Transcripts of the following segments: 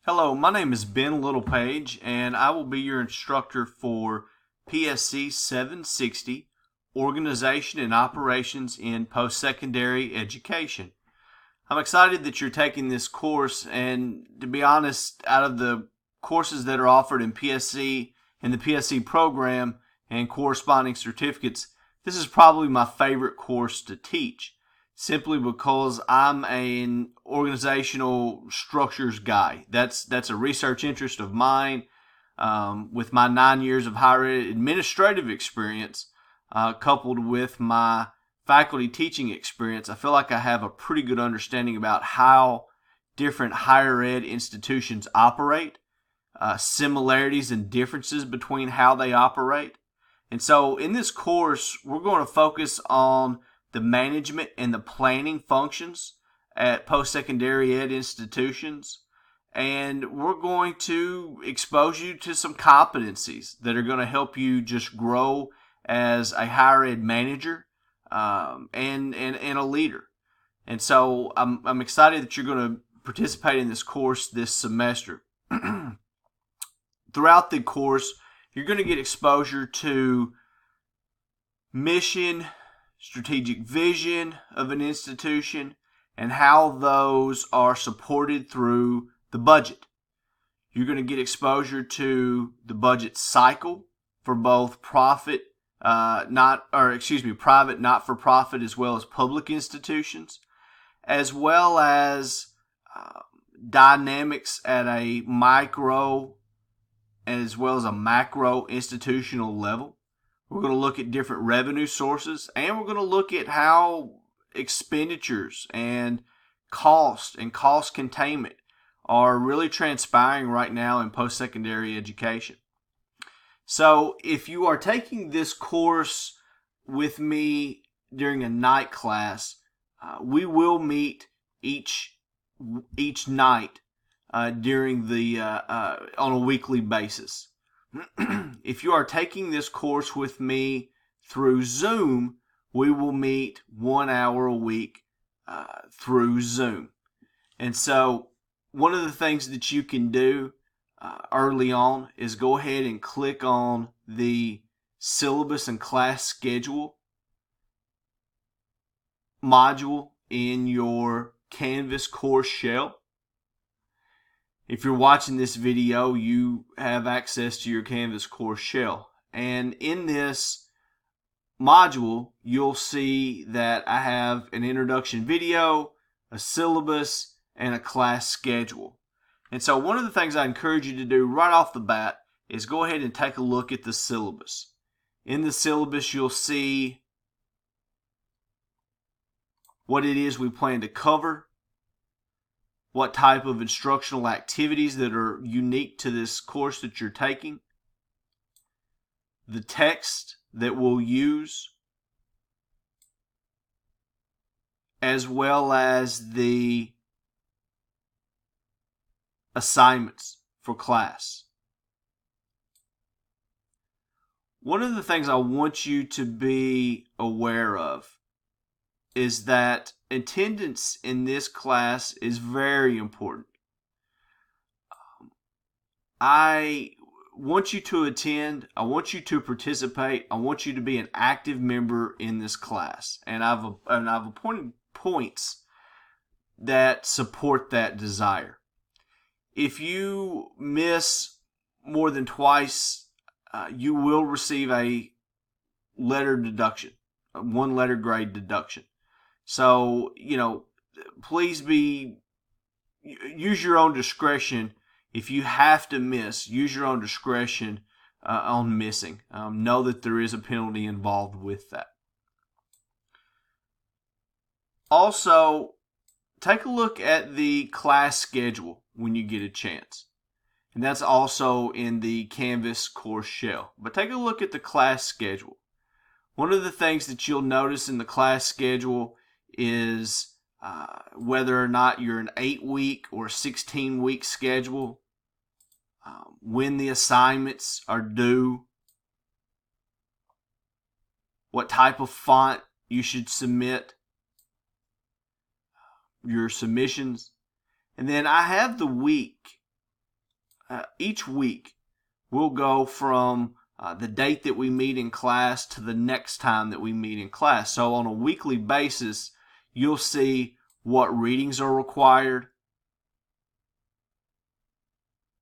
Hello, my name is Ben Littlepage, and I will be your instructor for PSE 760, Organization and Operations in Post-Secondary Education. I'm excited that you're taking this course, and to be honest, out of the courses that are offered in PSE, in the PSE program and corresponding certificates, this is probably my favorite course to teach, simply because I'm an organizational structures guy. That's a research interest of mine. With my 9 years of higher ed administrative experience, coupled with my faculty teaching experience, I feel like I have a pretty good understanding about how different higher ed institutions operate, similarities and differences between how they operate. And so in this course, we're going to focus on the management and the planning functions at post-secondary ed institutions. And we're going to expose you to some competencies that are going to help you just grow as a higher ed manager and a leader. And so I'm excited that you're going to participate in this course this semester. Throughout the course, you're going to get exposure to mission, strategic vision of an institution, and how those are supported through the budget. You're going to get exposure to the budget cycle for both private, not-for-profit, as well as public institutions, as well as dynamics at a micro as well as a macro institutional level. We're going to look at different revenue sources, and we're going to look at how expenditures and cost containment are really transpiring right now in post-secondary education. So if you are taking this course with me during a night class, we will meet each night during the on a weekly basis. If you are taking this course with me through Zoom, we will meet 1 hour a week through Zoom. And so one of the things that you can do early on is go ahead and click on the syllabus and class schedule module in your Canvas course shell. If you're watching this video, you have access to your Canvas course shell. And in this module, you'll see that I have an introduction video, a syllabus, and a class schedule. And so one of the things I encourage you to do right off the bat is go ahead and take a look at the syllabus. In the syllabus, you'll see what it is we plan to cover, what type of instructional activities that are unique to this course that you're taking, the text that we'll use, as well as the assignments for class. One of the things I want you to be aware of is that attendance in this class is very important. I want you to attend. I want you to participate. I want you to be an active member in this class. And I've appointed points that support that desire. If you miss more than twice, you will receive a letter deduction, a 1-letter grade deduction. So, please use your own discretion. If you have to miss, use your own discretion on missing. Know that there is a penalty involved with that. Also, take a look at the class schedule when you get a chance. And that's also in the Canvas course shell. But take a look at the class schedule. One of the things that you'll notice in the class schedule is whether or not you're an 8-week or 16-week schedule, when the assignments are due, what type of font you should submit, your submissions. And then I have the week each week we'll go from the date that we meet in class to the next time that we meet in class. So on a weekly basis, you'll see what readings are required,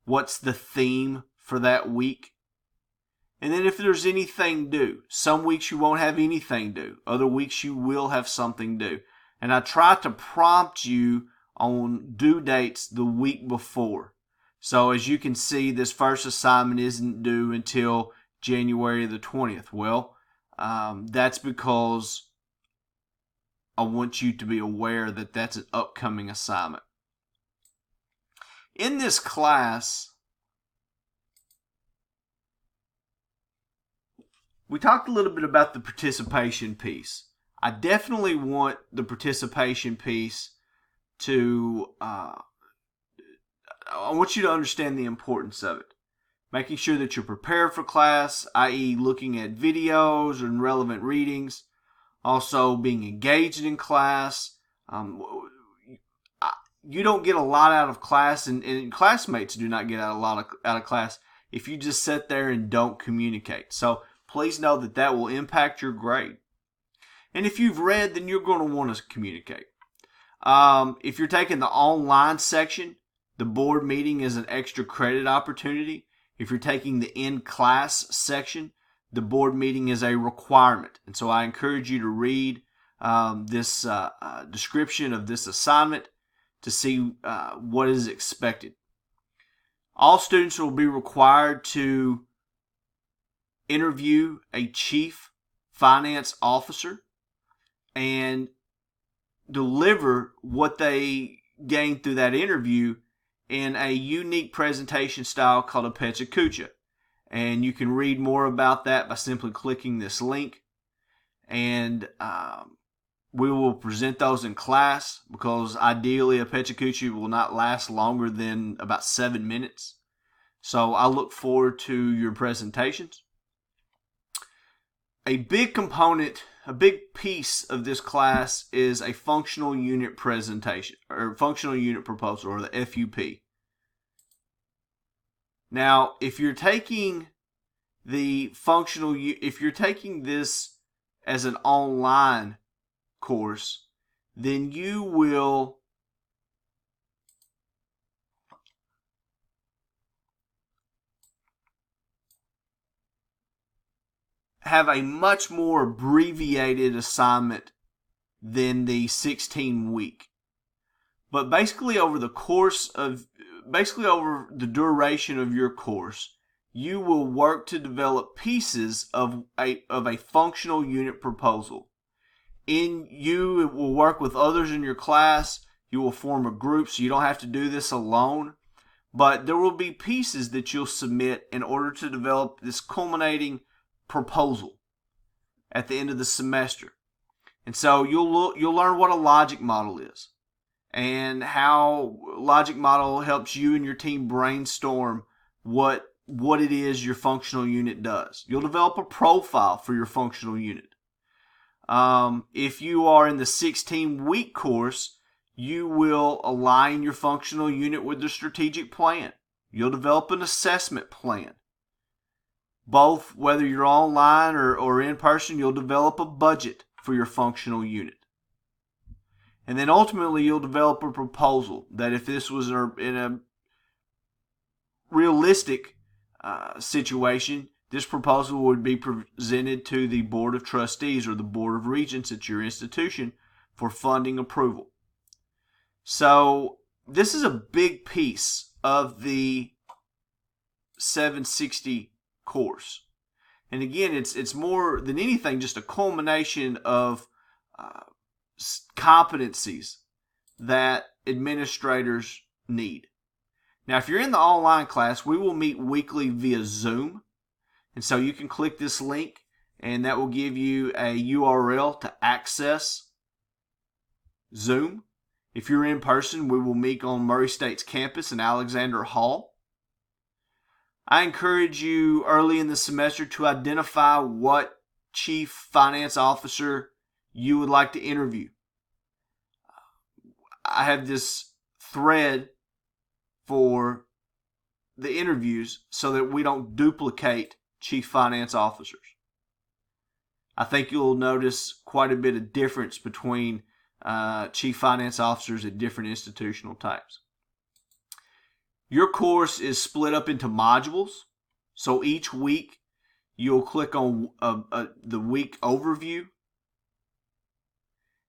what's the theme for that week, and then if there's anything due. Some weeks you won't have anything due. Other weeks you will have something due. And I try to prompt you on due dates the week before. So as you can see, this first assignment isn't due until January the 20th. Well, that's because I want you to be aware that that's an upcoming assignment. In this class, we talked a little bit about the participation piece. I definitely want the participation piece to, I want you to understand the importance of it. Making sure that you're prepared for class, i.e. looking at videos and relevant readings. Also being engaged in class. You don't get a lot out of class, and classmates do not get a lot out of class if you just sit there and don't communicate. So please know that that will impact your grade. And if you've read, then you're going to want to communicate. If you're taking the online section, the board meeting is an extra credit opportunity. If you're taking the in-class section, the board meeting is a requirement. And so I encourage you to read this description of this assignment to see what is expected. All students will be required to interview a chief finance officer and deliver what they gained through that interview in a unique presentation style called a PSE. And you can read more about that by simply clicking this link. And we will present those in class because ideally a PSE will not last longer than about 7 minutes. So I look forward to your presentations. A big component, a big piece of this class is a functional unit presentation or functional unit proposal, or the FUP. Now, if you're taking if you're taking this as an online course, then you will have a much more abbreviated assignment than the 16-week. But basically over the duration of your course, you will work to develop pieces of a functional unit proposal. You will work with others in your class. You will form a group, so you don't have to do this alone. But there will be pieces that you'll submit in order to develop this culminating proposal at the end of the semester. And so you'll learn what a logic model is and how logic model helps you and your team brainstorm what it is your functional unit does. You'll develop a profile for your functional unit. If you are in the 16-week course, you will align your functional unit with the strategic plan. You'll develop an assessment plan. Both, whether you're online or in person, you'll develop a budget for your functional unit. And then ultimately, you'll develop a proposal that if this was in a realistic situation, this proposal would be presented to the Board of Trustees or the Board of Regents at your institution for funding approval. So this is a big piece of the 760 course. And again, it's more than anything just a culmination of competencies that administrators need. Now, if you're in the online class, we will meet weekly via Zoom. And so you can click this link, and that will give you a URL to access Zoom. If you're in person, we will meet on Murray State's campus in Alexander Hall. I encourage you early in the semester to identify what chief finance officer you would like to interview. I have this thread for the interviews so that we don't duplicate chief finance officers. I think you'll notice quite a bit of difference between chief finance officers at different institutional types. Your course is split up into modules. So each week you'll click on the week overview,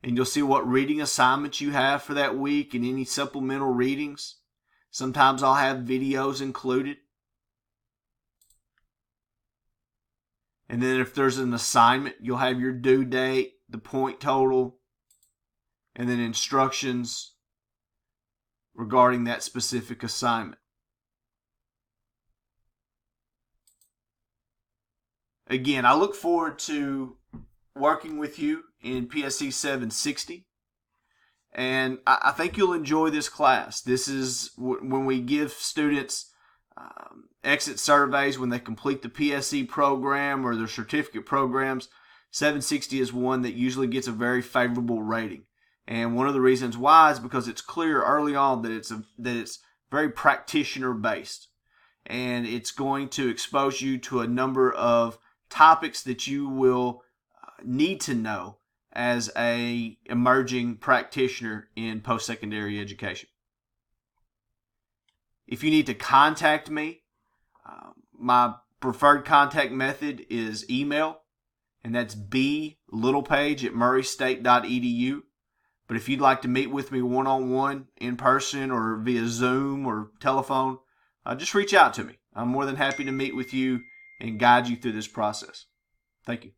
and you'll see what reading assignments you have for that week and any supplemental readings. Sometimes I'll have videos included. And then if there's an assignment, you'll have your due date, the point total, and then instructions regarding that specific assignment. Again, I look forward to working with you in PSE 760, and I think you'll enjoy this class. This is when we give students exit surveys when they complete the PSE program or their certificate programs. 760 is one that usually gets a very favorable rating. And one of the reasons why is because it's clear early on that it's very practitioner based, and it's going to expose you to a number of topics that you will need to know as a emerging practitioner in post-secondary education. If you need to contact me, my preferred contact method is email, and that's blittlepage@murraystate.edu. But if you'd like to meet with me one-on-one, in person, or via Zoom or telephone, just reach out to me. I'm more than happy to meet with you and guide you through this process. Thank you.